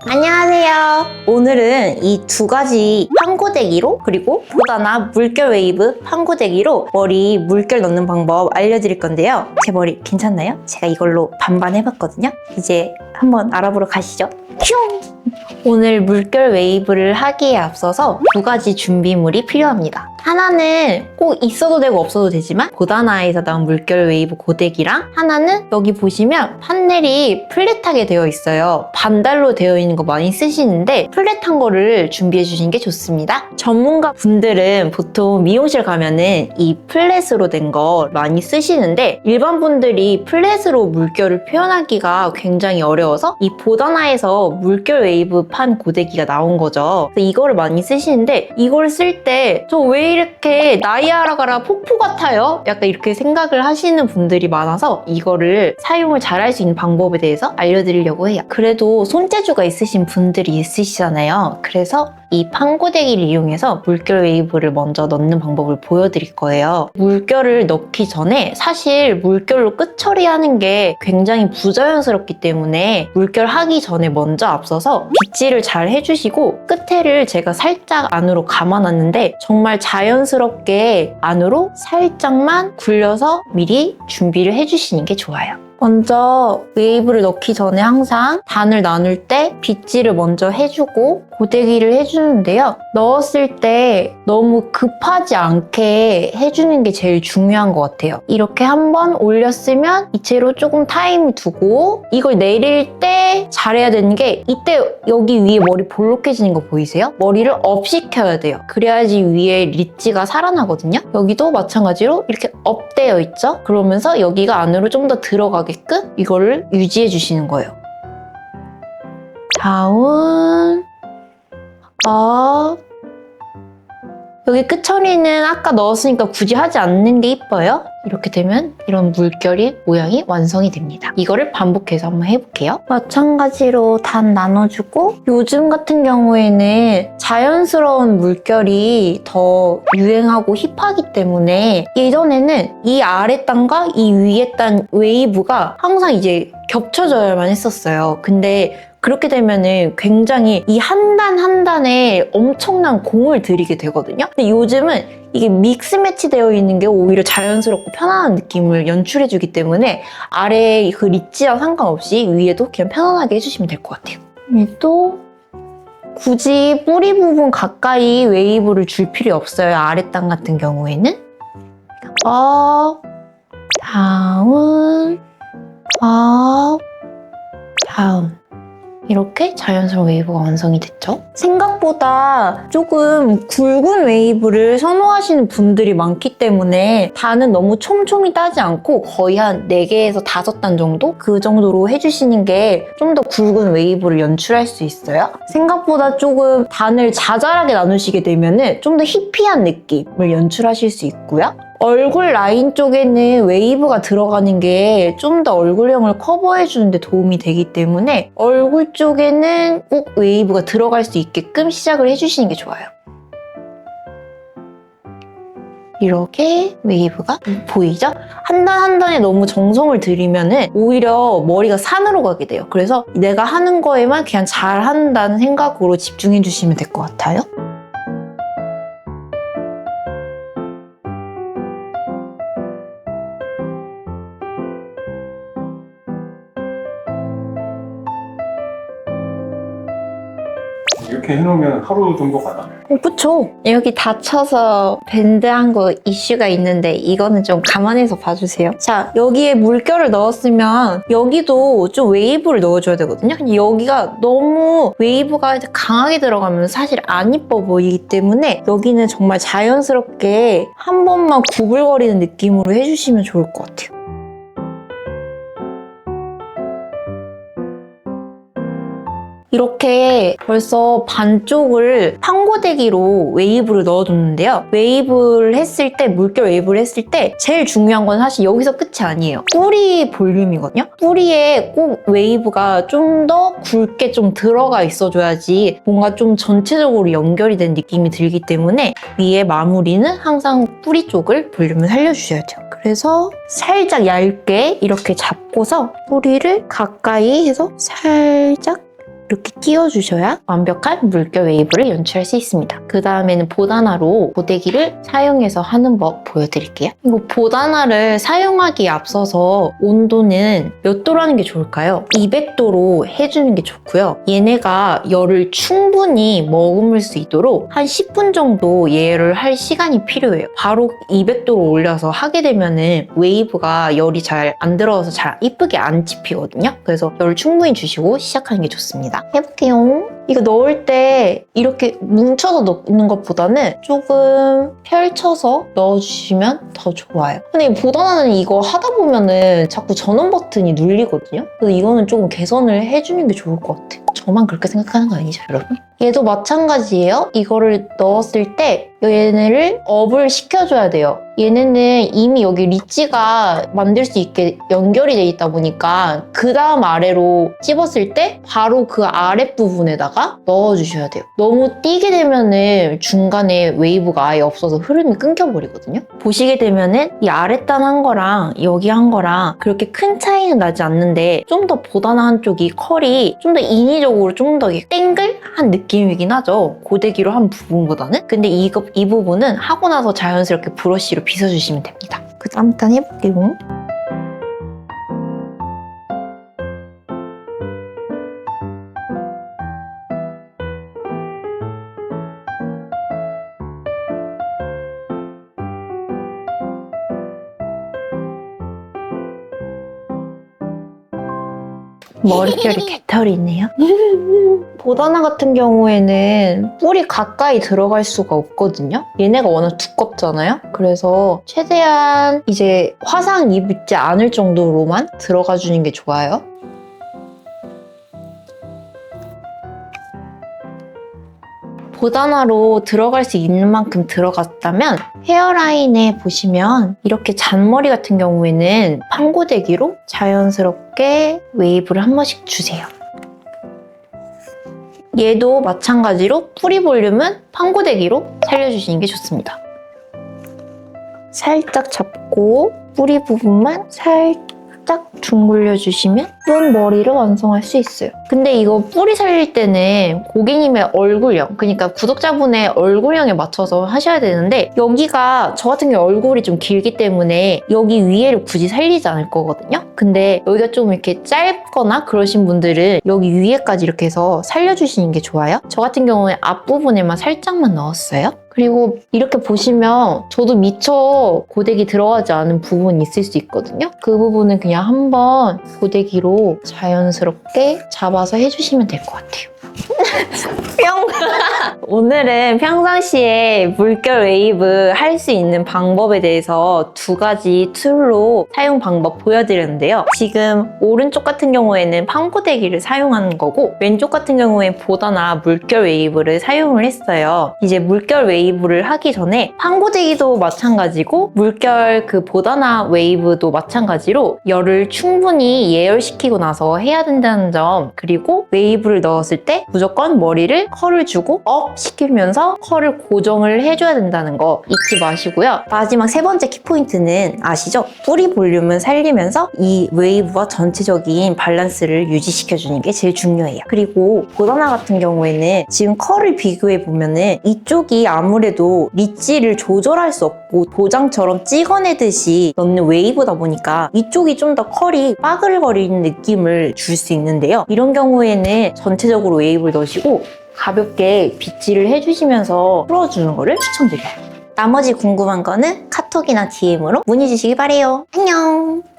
안녕하세요. 오늘은 이 두 가지 판고데기로 그리고 보다나 물결 웨이브 판고데기로 머리 물결 넣는 방법 알려드릴 건데요. 제 머리 괜찮나요? 제가 이걸로 반반 해봤거든요. 이제 한번 알아보러 가시죠. 슝! 오늘 물결 웨이브를 하기에 앞서서 두 가지 준비물이 필요합니다. 하나는 꼭 있어도 되고 없어도 되지만 보다나에서 나온 물결 웨이브 고데기랑, 하나는 여기 보시면 판넬이 플랫하게 되어 있어요. 반달로 되어 있는 거 많이 쓰시는데 플랫한 거를 준비해 주시는 게 좋습니다. 전문가 분들은 보통 미용실 가면은 이 플랫으로 된 거 많이 쓰시는데 일반 분들이 플랫으로 물결을 표현하기가 굉장히 어려워서 이 보다나에서 물결 웨이브 판 고데기가 나온 거죠. 그래서 이거를 많이 쓰시는데 이걸 쓸 때 저 왜 이렇게 나이아가라 폭포 같아요? 약간 이렇게 생각을 하시는 분들이 많아서 이거를 사용을 잘할 수 있는 방법에 대해서 알려드리려고 해요. 그래도 손재주가 있으신 분들이 있으시잖아요. 그래서 이 판고데기를 이용해서 물결 웨이브를 먼저 넣는 방법을 보여드릴 거예요. 물결을 넣기 전에 사실 물결로 끝 처리하는 게 굉장히 부자연스럽기 때문에 물결 하기 전에 먼저 앞서서 빗질을 잘 해주시고, 끝에를 제가 살짝 안으로 감아놨는데 정말 자연스럽게 안으로 살짝만 굴려서 미리 준비를 해주시는 게 좋아요. 먼저 웨이브를 넣기 전에 항상 단을 나눌 때 빗질을 먼저 해주고 고데기를 해주는데요. 넣었을 때 너무 급하지 않게 해주는 게 제일 중요한 것 같아요. 이렇게 한번 올렸으면 이채로 조금 타임을 두고, 이걸 내릴 때 잘해야 되는 게, 이때 여기 위에 머리 볼록해지는 거 보이세요? 머리를 업 시켜야 돼요. 그래야지 위에 리치가 살아나거든요. 여기도 마찬가지로 이렇게 업 되어 있죠? 그러면서 여기가 안으로 좀 더 들어가게끔 이거를 유지해 주시는 거예요. 다운, 업. 여기 끝 처리는 아까 넣었으니까 굳이 하지 않는 게 이뻐요. 이렇게 되면 이런 물결이 모양이 완성이 됩니다. 이거를 반복해서 한번 해볼게요. 마찬가지로 단 나눠주고, 요즘 같은 경우에는 자연스러운 물결이 더 유행하고 힙하기 때문에 예전에는 이 아래 단과 이 위에 단 웨이브가 항상 이제 겹쳐져야만 했었어요. 근데 그렇게 되면은 굉장히 이 한 단 한 단에 엄청난 공을 들이게 되거든요. 근데 요즘은 이게 믹스 매치 되어 있는 게 오히려 자연스럽고 편안한 느낌을 연출해주기 때문에 아래 그 리치와 상관없이 위에도 그냥 편안하게 해주시면 될 것 같아요. 또 굳이 뿌리 부분 가까이 웨이브를 줄 필요 없어요. 아랫단 같은 경우에는. 업, 다운, 업, 다운. 이렇게 자연스러운 웨이브가 완성이 됐죠. 생각보다 조금 굵은 웨이브를 선호하시는 분들이 많기 때문에 단은 너무 촘촘히 따지 않고 거의 한 4개에서 5단 정도? 그 정도로 해주시는 게 좀 더 굵은 웨이브를 연출할 수 있어요. 생각보다 조금 단을 자잘하게 나누시게 되면 좀 더 히피한 느낌을 연출하실 수 있고요. 얼굴 라인 쪽에는 웨이브가 들어가는 게 좀 더 얼굴형을 커버해주는 데 도움이 되기 때문에 얼굴 쪽에는 꼭 웨이브가 들어갈 수 있게끔 시작을 해주시는 게 좋아요. 이렇게 웨이브가 보이죠? 한 단 한 단에 너무 정성을 들이면 오히려 머리가 산으로 가게 돼요. 그래서 내가 하는 거에만 그냥 잘한다는 생각으로 집중해 주시면 될 것 같아요. 이렇게 해놓으면 하루 정도 가나요? 그쵸? 여기 다쳐서 밴드한 거 이슈가 있는데 이거는 좀 감안해서 봐주세요. 자, 여기에 물결을 넣었으면 여기도 좀 웨이브를 넣어줘야 되거든요. 근데 여기가 너무 웨이브가 강하게 들어가면 사실 안 이뻐 보이기 때문에 여기는 정말 자연스럽게 한 번만 구불거리는 느낌으로 해주시면 좋을 것 같아요. 이렇게 벌써 반쪽을 판고데기로 웨이브를 넣어줬는데요. 웨이브를 했을 때, 물결 웨이브를 했을 때 제일 중요한 건 사실 여기서 끝이 아니에요. 뿌리 볼륨이거든요. 뿌리에 꼭 웨이브가 좀 더 굵게 좀 들어가 있어줘야지 뭔가 좀 전체적으로 연결이 된 느낌이 들기 때문에 위에 마무리는 항상 뿌리 쪽을 볼륨을 살려주셔야 돼요. 그래서 살짝 얇게 이렇게 잡고서 뿌리를 가까이 해서 살짝 이렇게 끼워주셔야 완벽한 물결 웨이브를 연출할 수 있습니다. 그 다음에는 보다나로 고데기를 사용해서 하는 법 보여드릴게요. 이거 보다나를 사용하기에 앞서서 온도는 몇 도로 하는 게 좋을까요? 200도로 해주는 게 좋고요. 얘네가 열을 충분히 머금을 수 있도록 한 10분 정도 얘를 할 시간이 필요해요. 바로 200도로 올려서 하게 되면은 웨이브가 열이 잘 안 들어와서 잘 이쁘게 안 집히거든요. 그래서 열을 충분히 주시고 시작하는 게 좋습니다. 해볼게요. 이거 넣을 때 이렇게 뭉쳐서 넣는 것보다는 조금 펼쳐서 넣어주시면 더 좋아요. 근데 보다나는 이거 하다 보면은 자꾸 전원 버튼이 눌리거든요. 그래서 이거는 조금 개선을 해주는 게 좋을 것 같아요. 저만 그렇게 생각하는 거 아니죠, 여러분? 얘도 마찬가지예요. 이거를 넣었을 때 얘네를 업을 시켜줘야 돼요. 얘네는 이미 여기 리치가 만들 수 있게 연결이 돼 있다 보니까 그 다음 아래로 찝었을 때 바로 그 아랫부분에다가 넣어주셔야 돼요. 너무 띄게 되면은 중간에 웨이브가 아예 없어서 흐름이 끊겨버리거든요. 보시게 되면은 이 아랫단 한 거랑 여기 한 거랑 그렇게 큰 차이는 나지 않는데 좀 더 보다나 한쪽이 컬이 좀 더 인위적으로 좀 더 땡글한 느낌이긴 하죠. 고데기로 한 부분보다는. 근데 이 부분은 하고 나서 자연스럽게 브러쉬로 빗어주시면 됩니다. 그 다음 일단 해볼게요. 머릿결이 개털이 있네요. 보다나 같은 경우에는 뿌리 가까이 들어갈 수가 없거든요. 얘네가 워낙 두껍잖아요. 그래서 최대한 이제 화상 입지 않을 정도로만 들어가 주는 게 좋아요. 보다나로 들어갈 수 있는 만큼 들어갔다면 헤어라인에 보시면 이렇게 잔머리 같은 경우에는 판고데기로 자연스럽게 웨이브를 한 번씩 주세요. 얘도 마찬가지로 뿌리 볼륨은 판고데기로 살려주시는 게 좋습니다. 살짝 잡고 뿌리 부분만 살짝 둥글려 주시면 예쁜 머리를 완성할 수 있어요. 근데 이거 뿌리 살릴 때는 고객님의 얼굴형, 그러니까 구독자분의 얼굴형에 맞춰서 하셔야 되는데 여기가 저 같은 경우 얼굴이 좀 길기 때문에 여기 위에를 굳이 살리지 않을 거거든요. 근데 여기가 좀 이렇게 짧거나 그러신 분들은 여기 위에까지 이렇게 해서 살려주시는 게 좋아요. 저 같은 경우에 앞부분에만 살짝만 넣었어요. 그리고 이렇게 보시면 저도 미처 고데기 들어가지 않은 부분이 있을 수 있거든요. 그 부분은 그냥 한번 고데기로 자연스럽게 잡아서 해주시면 될 것 같아요. 뿅! 오늘은 평상시에 물결 웨이브 할 수 있는 방법에 대해서 두 가지 툴로 사용 방법 보여드렸는데요. 지금 오른쪽 같은 경우에는 판고데기를 사용하는 거고 왼쪽 같은 경우에 보다나 물결 웨이브를 사용을 했어요. 이제 물결 웨이브를 하기 전에 판고데기도 마찬가지고 물결 그 보다나 웨이브도 마찬가지로 열을 충분히 예열시키고 나서 해야 된다는 점, 그리고 웨이브를 넣었을 때 무조건 머리를 컬을 주고 업 시키면서 컬을 고정을 해줘야 된다는 거 잊지 마시고요. 마지막 세 번째 키포인트는 아시죠? 뿌리 볼륨을 살리면서 이 웨이브와 전체적인 밸런스를 유지시켜주는 게 제일 중요해요. 그리고 보다나 같은 경우에는 지금 컬을 비교해보면은 이쪽이 아무래도 리치를 조절할 수 없고 도장처럼 찍어내듯이 넣는 웨이브다 보니까 이쪽이 좀 더 컬이 빠글거리는 느낌을 줄 수 있는데요. 이런 경우에는 전체적으로 웨이브를 넣으시고 가볍게 빗질을 해주시면서 풀어주는 거를 추천드려요. 나머지 궁금한 거는 카톡이나 DM으로 문의 주시기 바래요. 안녕!